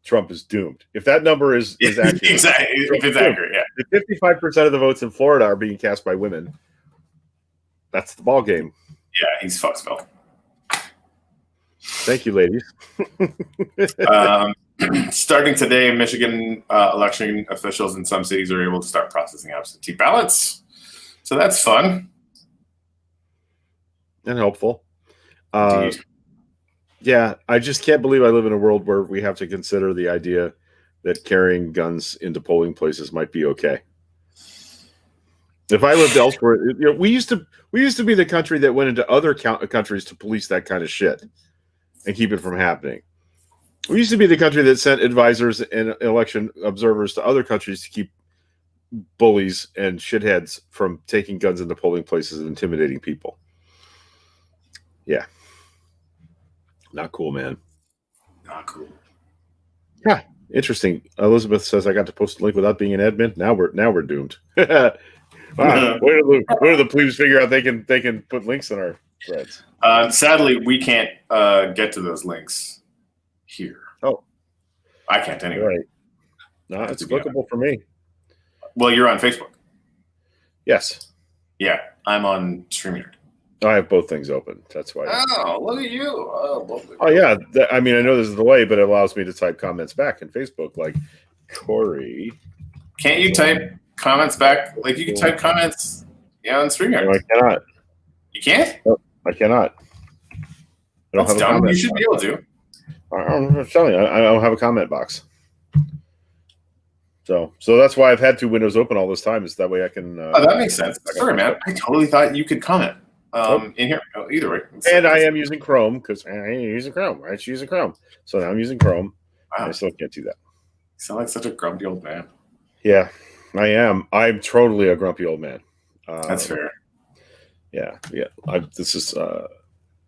Trump is doomed. If that number is accurate. Exactly. If it's accurate, yeah. If 55% of the votes in Florida are being cast by women, that's the ball game. Yeah, he's fucksville. Thank you, ladies. Starting today, Michigan election officials in some cities are able to start processing absentee ballots. So that's fun. And helpful. Yeah, I just can't believe I live in a world where we have to consider the idea that carrying guns into polling places might be okay. If I lived elsewhere, we used to be the country that went into other countries to police that kind of shit and keep it from happening. We used to be the country that sent advisors and election observers to other countries to keep bullies and shitheads from taking guns into polling places and intimidating people. Yeah. Not cool, man. Not cool. Yeah. Interesting. Elizabeth says I got to post a link without being an admin. Now we're doomed. Wow. Where do the plebes figure out they can put links in our threads? Sadly, we can't get to those links here. Oh, I can't anyway. Right. No, it's clickable for me. Well, you're on Facebook. Yes. Yeah, I'm on StreamYard. I have both things open. That's why. Oh, look at you. Oh yeah. I mean, I know there's a delay, but it allows me to type comments back in Facebook, like Corey. Can't you type comments back? Like you can type comments, on StreamYard. No, I cannot. You can't? No, I cannot. That's dumb. You should be able to. I'm telling you, I don't have a comment box. So that's why I've had two windows open all this time. Is that way I can. That makes sense. Sorry, man. I totally thought you could comment in here. Either way. And I am using Chrome because I am using Chrome. Right? She's using Chrome. So now I'm using Chrome. Wow. I still can't do that. You sound like such a grumpy old man. Yeah, I am. I'm totally a grumpy old man. That's fair. Yeah. This is.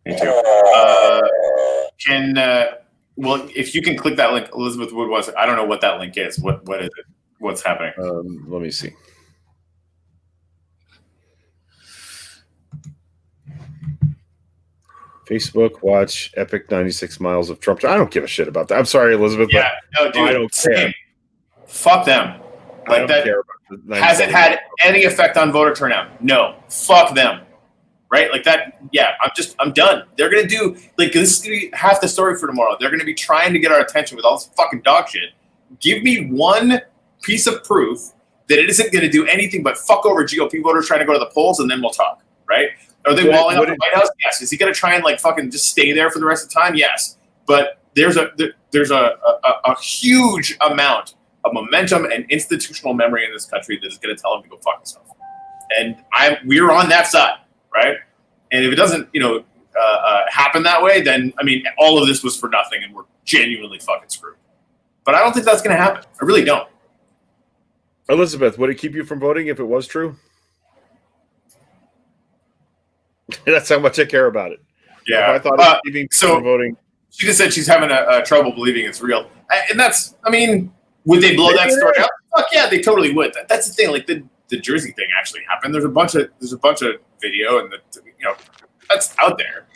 Me too. Well, if you can click that link, Elizabeth Wood was. I don't know what that link is. What is it? What's happening? Let me see. Facebook, watch Epic 96 Miles of Trump. I don't give a shit about that. I'm sorry, Elizabeth. Yeah, no, dude. I don't care. Fuck them. Like that. Has it had any effect on voter turnout? No. Fuck them. Right? Like that. Yeah, I'm done. They're going to do, this is going to be half the story for tomorrow. They're going to be trying to get our attention with all this fucking dog shit. Give me one piece of proof that it isn't going to do anything but fuck over GOP voters trying to go to the polls, and then we'll talk. Right? Are they walling up the White House? Yes. Is he going to try and fucking just stay there for the rest of the time? Yes. But there's a huge amount of momentum and institutional memory in this country that is going to tell him to go fuck himself. And we're on that side. right? And if it doesn't, happen that way, then I mean, all of this was for nothing, and we're genuinely fucking screwed. But I don't think that's going to happen. I really don't. Elizabeth, would it keep you from voting if it was true? That's how much I care about it. Yeah. If I thought it was keeping people from voting. She just said she's having a trouble believing it's real. And that's, I mean, would they blow that story up? Fuck yeah, they totally would. That's the thing. Like the Jersey thing actually happened. There's a bunch of video, and that's out there.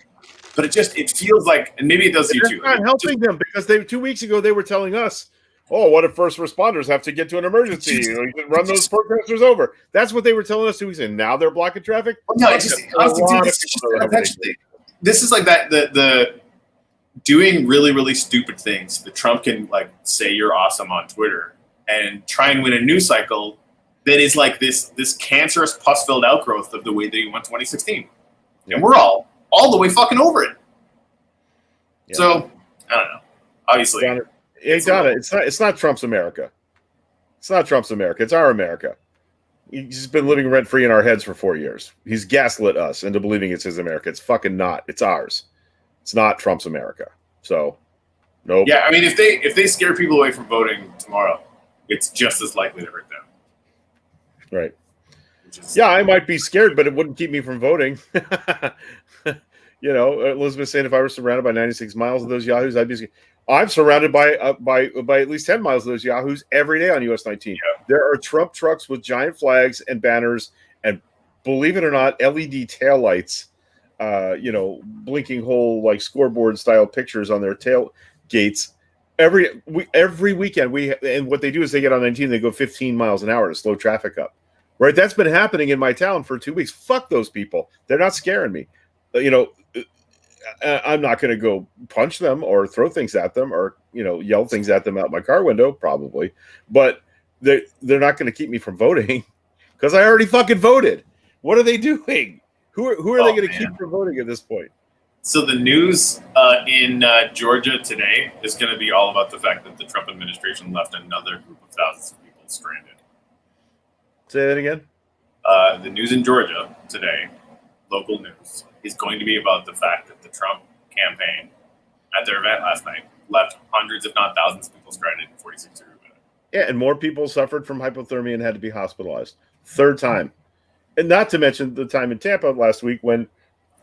But it feels like, and maybe it does to you too. It's not helping them, because 2 weeks ago they were telling us, oh, what if first responders have to get to an emergency? You can run those protesters over. That's what they were telling us 2 weeks ago. Now they're blocking traffic. No, this is like that. The doing really, really stupid things that Trump can like say you're awesome on Twitter and try and win a news cycle that is like this cancerous pus-filled outgrowth of the way that he won 2016. Yeah. And we're all the way fucking over it. Yeah. So I don't know. Obviously, it's not Trump's America. It's not Trump's America. It's our America. He's been living rent free in our heads for 4 years. He's gaslit us into believing it's his America. It's fucking not. It's ours. It's not Trump's America. So, nope. Yeah, I mean, if they scare people away from voting tomorrow, it's just as likely to hurt them. Right. Yeah, I might be scared, but it wouldn't keep me from voting. Elizabeth saying if I were surrounded by 96 miles of those yahoos, I'd be scared. I'm surrounded by at least 10 miles of those yahoos every day on US 19. Yeah. There are Trump trucks with giant flags and banners and, believe it or not, LED taillights, blinking whole like scoreboard style pictures on their tailgates. Every weekend and what they do is they get on 19, they go 15 miles an hour to slow traffic up. Right? That's been happening in my town for 2 weeks. Fuck those people. They're not scaring me. I'm not going to go punch them or throw things at them or, yell things at them out my car window, probably. But they're not going to keep me from voting because I already fucking voted. What are they doing? Who are they going to keep from voting at this point? So the news in Georgia today is going to be all about the fact that the Trump administration left another group of thousands of people stranded. Say that again? The news in Georgia today, local news, is going to be about the fact that the Trump campaign at their event last night left hundreds, if not thousands, of people stranded in 46-degree weather. Yeah, and more people suffered from hypothermia and had to be hospitalized. Third time. And not to mention the time in Tampa last week when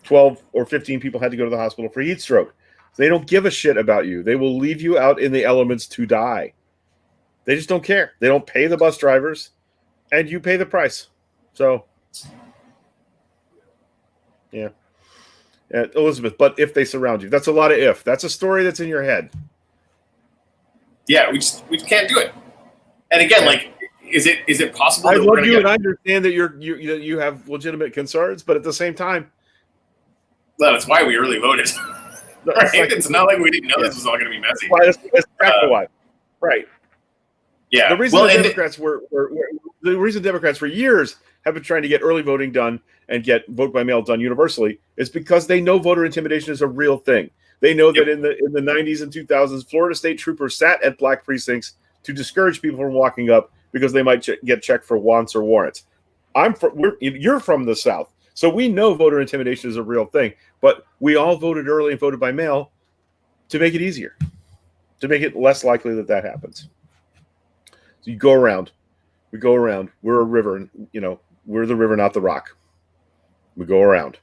12 or 15 people had to go to the hospital for heat stroke. They don't give a shit about you. They will leave you out in the elements to die. They just don't care. They don't pay the bus drivers, and you pay the price. So, yeah. Elizabeth, but if they surround you, that's a lot of if. That's a story that's in your head. Yeah, we can't do it. And again, is it possible? I love you, and I understand that you have legitimate concerns, but at the same time, well, that's why we early voted. Right? It's not like we didn't know this was all going to be messy. That's exactly why. Right. Yeah. The reason the reason Democrats for years have been trying to get early voting done and get vote by mail done universally is because they know voter intimidation is a real thing. They know that in the 90s and 2000s, Florida state troopers sat at black precincts to discourage people from walking up because they might get checked for wants or warrants. You're from the South, so we know voter intimidation is a real thing. But we all voted early and voted by mail to make it easier, to make it less likely that happens. So you go around. We go around. We're a river, we're the river, not the rock. We go around.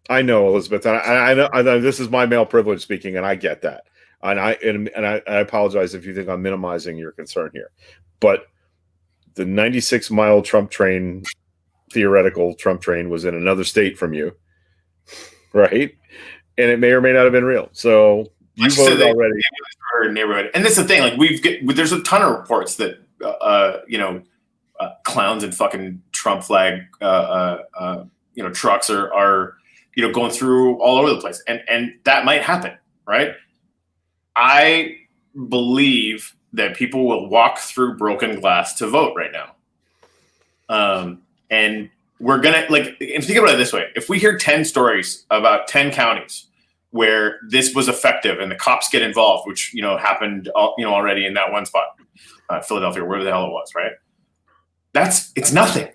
I know, Elizabeth, and I know this is my male privilege speaking, and I get that. And I apologize if you think I'm minimizing your concern here. But the 96-mile Trump train, theoretical Trump train, was in another state from you, right? And it may or may not have been real. So you voted already. Neighborhood, and that's the thing. Like there's a ton of reports that clowns and fucking Trump flag trucks are going through all over the place, and that might happen, right? I believe that people will walk through broken glass to vote right now, and we're gonna and think about it this way: if we hear 10 stories about 10 counties where this was effective and the cops get involved, which happened already in that one spot, Philadelphia, wherever the hell it was, right? It's nothing.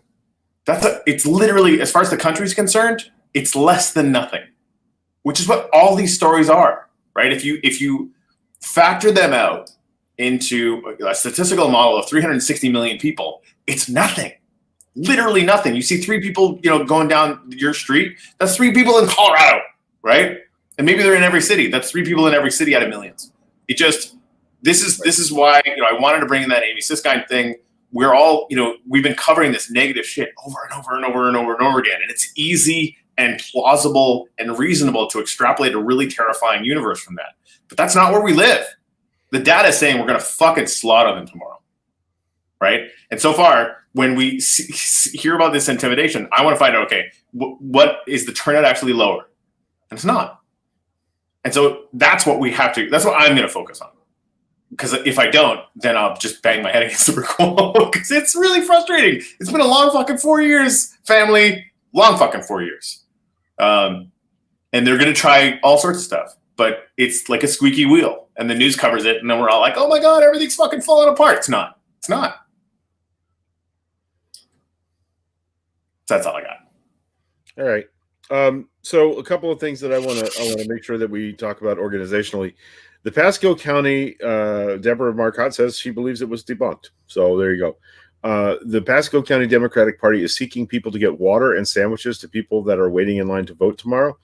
It's literally, as far as the country's concerned, it's less than nothing, which is what all these stories are, right? If you factor them out into a statistical model of 360 million people, it's nothing. Literally nothing. You see 3 people, going down your street. That's 3 people in Colorado, right? And maybe they're in every city. That's 3 people in every city out of millions. This is why I wanted to bring in that Amy Siskind thing. We're all, we've been covering this negative shit over and over and over and over and over again, and it's easy and plausible and reasonable to extrapolate a really terrifying universe from that. But that's not where we live. The data is saying we're going to fucking slaughter them tomorrow, right? And so far, when we hear about this intimidation, I want to find out, okay, what is the turnout actually lower? And it's not. And so that's what I'm going to focus on. Because if I don't, then I'll just bang my head against the brick wall. Because it's really frustrating. It's been a long fucking 4 years, family. Long fucking 4 years. And they're going to try all sorts of stuff. But it's like a squeaky wheel. And the news covers it. And then we're all like, oh my God, everything's fucking falling apart. It's not. It's not. So that's all I got. All right. So a couple of things that I want to make sure that we talk about organizationally. The Pasco County, Deborah Marcotte says she believes it was debunked. So there you go. The Pasco County Democratic Party is seeking people to get water and sandwiches to people that are waiting in line to vote tomorrow.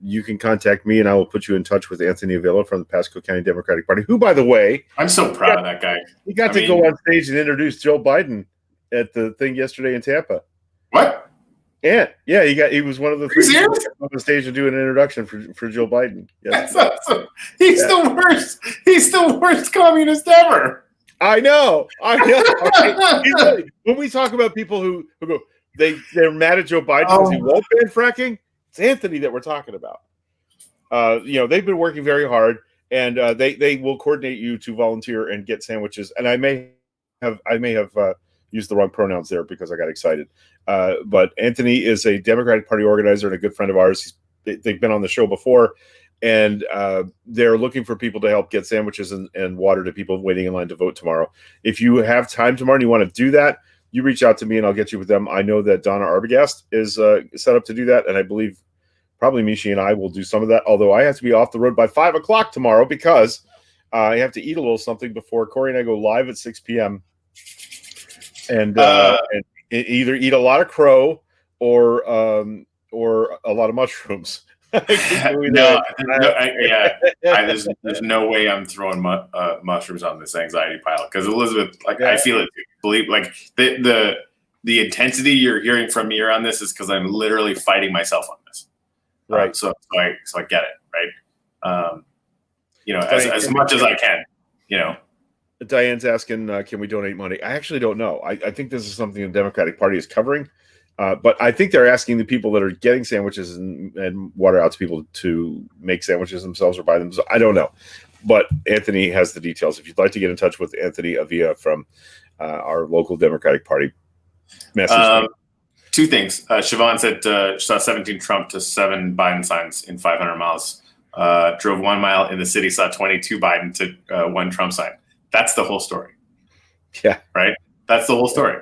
You can contact me and I will put you in touch with Anthony Avila from the Pasco County Democratic Party, who, by the way, I'm so proud of that guy. He got to go on stage and introduce Joe Biden at the thing yesterday in Tampa. What? Yeah, he was one of the 3 on the stage to do an introduction for Joe Biden. Yes. That's awesome. He's the worst. He's the worst communist ever. I know. When we talk about people who go, they're mad at Joe Biden because he won't ban fracking. It's Anthony that we're talking about. They've been working very hard, and they will coordinate you to volunteer and get sandwiches. And I may have used the wrong pronouns there because I got excited. But Anthony is a Democratic Party organizer and a good friend of ours. They've been on the show before, and they're looking for people to help get sandwiches and water to people waiting in line to vote tomorrow. If you have time tomorrow and you want to do that, you reach out to me and I'll get you with them. I know that Donna Arbogast is set up to do that, and I believe probably Mishi and I will do some of that, although I have to be off the road by 5 o'clock tomorrow because I have to eat a little something before Corey and I go live at 6 p.m. And either eat a lot of crow or a lot of mushrooms. There's no way I'm throwing mushrooms on this anxiety pile because Elizabeth, I feel it. Believe the intensity you're hearing from me around this is because I'm literally fighting myself on this. Right. So I get it. Right. As much as I can. Diane's asking, can we donate money? I actually don't know. I think this is something the Democratic Party is covering. But I think they're asking the people that are getting sandwiches and water out to people to make sandwiches themselves or buy them. So I don't know. But Anthony has the details. If you'd like to get in touch with Anthony Avila from our local Democratic Party message. 2 things. Siobhan said she saw 17 Trump to 7 Biden signs in 500 miles. Drove 1 mile in the city, saw 22 Biden to 1 Trump sign. That's the whole story. Yeah. Right? That's the whole story.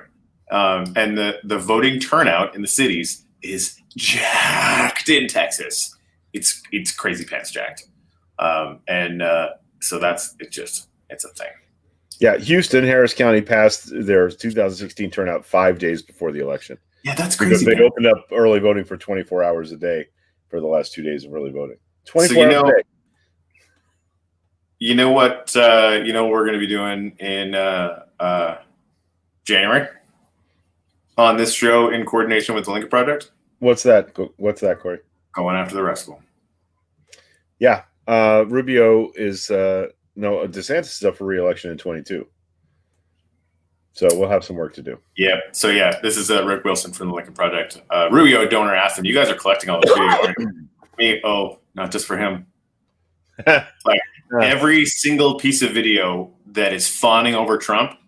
And the voting turnout in the cities is jacked in Texas. It's crazy pants jacked. So that's it's a thing. Yeah, Houston, Harris County passed their 2016 turnout 5 days before the election. Yeah, that's crazy. Because they opened up early voting for 24 hours a day for the last 2 days of early voting. 24 hours a day. You know what? We're going to be doing in January on this show in coordination with the Lincoln Project. What's that? Corey? Going after the rascal. Yeah, Rubio is DeSantis is up for re-election in 22. So we'll have some work to do. Yeah. So this is Rick Wilson from the Lincoln Project. Rubio donor asked him, "You guys are collecting all this video?" Me? Oh, not just for him. Every single piece of video that is fawning over Trump,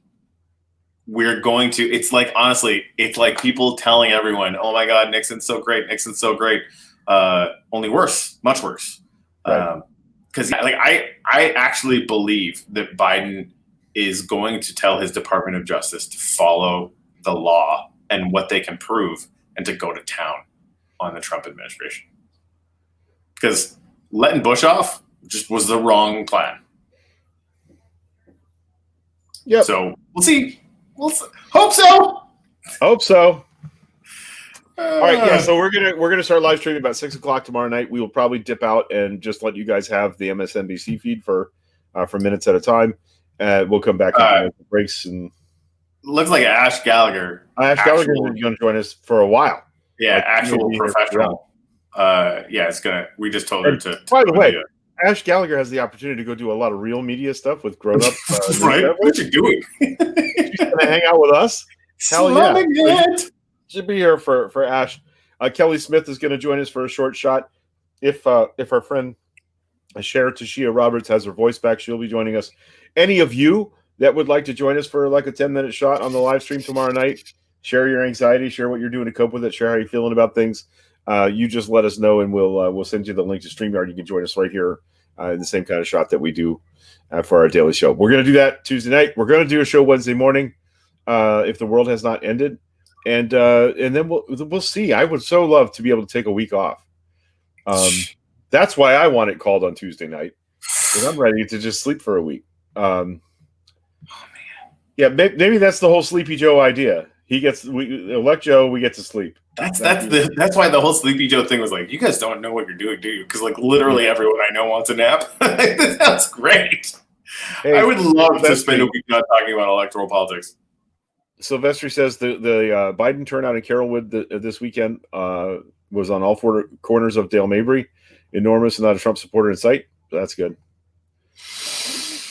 we're going to. It's like, honestly, it's like people telling everyone, "Oh my God, Nixon's so great. Nixon's so great." Only worse, much worse. Because I actually believe that Biden is going to tell his Department of Justice to follow the law and what they can prove, and to go to town on the Trump administration. Because letting Bush off just was the wrong plan. Yep. So we'll see. Hope so. Hope so. All right, yeah. So we're gonna start live streaming about 6:00 tomorrow night. We will probably dip out and just let you guys have the MSNBC feed for minutes at a time. We'll come back and breaks. And looks like Ash Gallagher. Gallagher is going to join us for a while. Yeah, actual professional. Yeah, it's gonna. We just told her to. By the way, Ash Gallagher has the opportunity to go do a lot of real media stuff with grown up. Right? What you doing? She's gonna hang out with us. Hell yeah! Should be here for Ash. Kelly Smith is going to join us for a short shot. If our friend Cher Tashia Roberts has her voice back, she'll be joining us. Any of you that would like to join us for like a 10-minute shot on the live stream tomorrow night, share your anxiety, share what you're doing to cope with it, share how you're feeling about things. You just let us know, and we'll send you the link to StreamYard. You can join us right here in the same kind of shot that we do for our daily show. We're going to do that Tuesday night. We're going to do a show Wednesday morning if the world has not ended. And then we'll see. I would so love to be able to take a week off. That's why I want it called on Tuesday night, because I'm ready to just sleep for a week. Oh man, yeah, maybe that's the whole Sleepy Joe idea. We elect Joe, we get to sleep. That's why the whole Sleepy Joe thing was like, you guys don't know what you're doing, do you? Because like literally everyone I know wants a nap. That's great. Hey, I would love to spend a week not talking about electoral politics. Silvestri says the Biden turnout in Carrollwood this weekend was on all four corners of Dale Mabry. Enormous, and not a Trump supporter in sight. So that's good.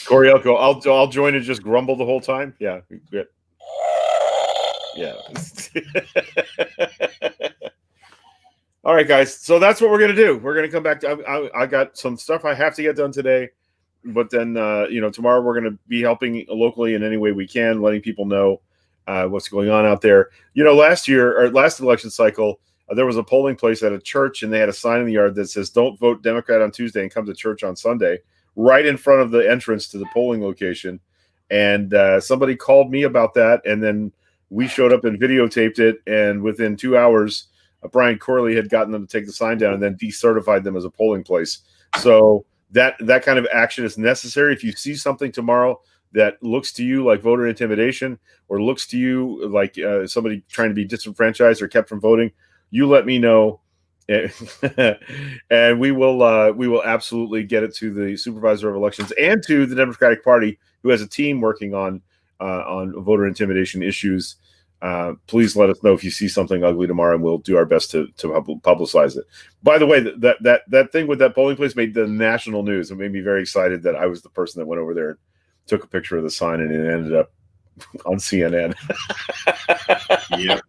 Corey Elko, I'll join and just grumble the whole time. Yeah, good. Yeah. All right, guys. So that's what we're gonna do. We're gonna come back to. I got some stuff I have to get done today, but then tomorrow we're gonna be helping locally in any way we can, letting people know what's going on out there. Last election cycle, there was a polling place at a church, and they had a sign in the yard that says, "Don't vote Democrat on Tuesday and come to church on Sunday," right in front of the entrance to the polling location. And somebody called me about that, and then we showed up and videotaped it. And within 2 hours, Brian Corley had gotten them to take the sign down and then decertified them as a polling place. So that kind of action is necessary. If you see something tomorrow that looks to you like voter intimidation, or looks to you like somebody trying to be disenfranchised or kept from voting, you let me know, and we will absolutely get it to the supervisor of elections and to the Democratic Party, who has a team working on voter intimidation issues. Please let us know if you see something ugly tomorrow, and we'll do our best to publicize it. By the way, that thing with that polling place made the national news. It made me very excited that I was the person that went over there and took a picture of the sign, and it ended up on CNN. Yep.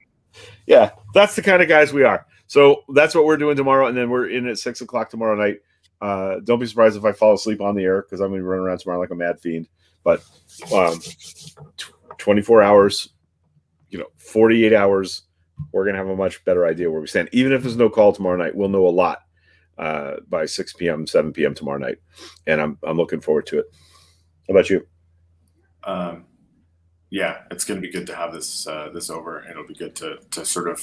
Yeah, that's the kind of guys we are. So that's what we're doing tomorrow, and then we're in at 6:00 tomorrow night. Don't be surprised if I fall asleep on the air, because I'm going to be running around tomorrow like a mad fiend. But 24 hours, 48 hours, we're going to have a much better idea where we stand. Even if there's no call tomorrow night, we'll know a lot by 6 p.m., 7 p.m. tomorrow night, and I'm looking forward to it. How about you? Yeah, it's going to be good to have this over. It'll be good to sort of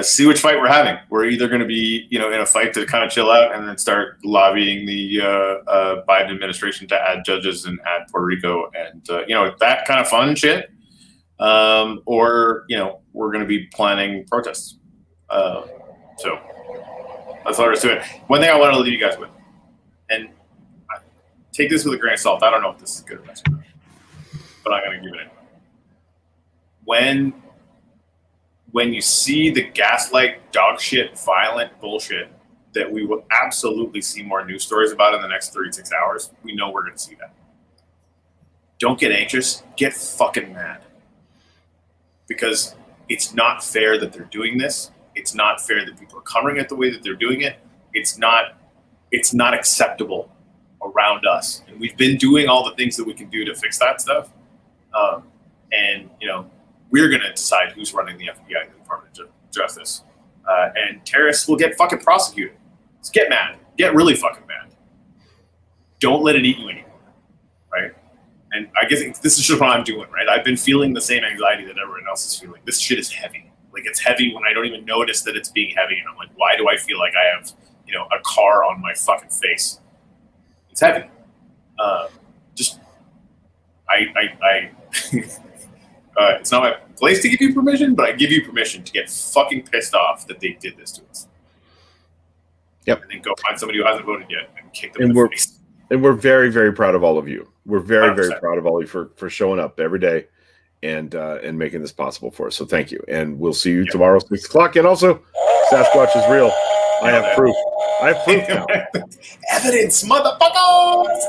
see which fight we're having. We're either going to be, in a fight to kind of chill out and then start lobbying the Biden administration to add judges and add Puerto Rico and that kind of fun shit, or we're going to be planning protests. So that's all there is to it. One thing I want to leave you guys with, and take this with a grain of salt. I don't know if this is good or not, but I'm going to give it anyway. When you see the gaslight, dog shit, violent bullshit that we will absolutely see more news stories about in the next 36 hours, we know we're going to see that. Don't get anxious. Get fucking mad. Because it's not fair that they're doing this. It's not fair that people are covering it the way that they're doing it. It's not acceptable around us. And we've been doing all the things that we can do to fix that stuff. We're going to decide who's running the FBI and the Department of Justice. And terrorists will get fucking prosecuted. Just get mad. Get really fucking mad. Don't let it eat you anymore, right? And I guess this is just what I'm doing, right? I've been feeling the same anxiety that everyone else is feeling. This shit is heavy. Like, it's heavy when I don't even notice that it's being heavy. And I'm like, why do I feel like I have, a car on my fucking face? It's heavy. It's not my place to give you permission, but I give you permission to get fucking pissed off that they did this to us. Yep. And then go find somebody who hasn't voted yet and kick them in the face. And we're very, very proud of all of you. We're very, 100%. very proud of all of you for showing up every day and making this possible for us. So thank you. And we'll see you tomorrow, 6:00. And also, Sasquatch is real. I have proof. I have proof now. Evidence, motherfuckers!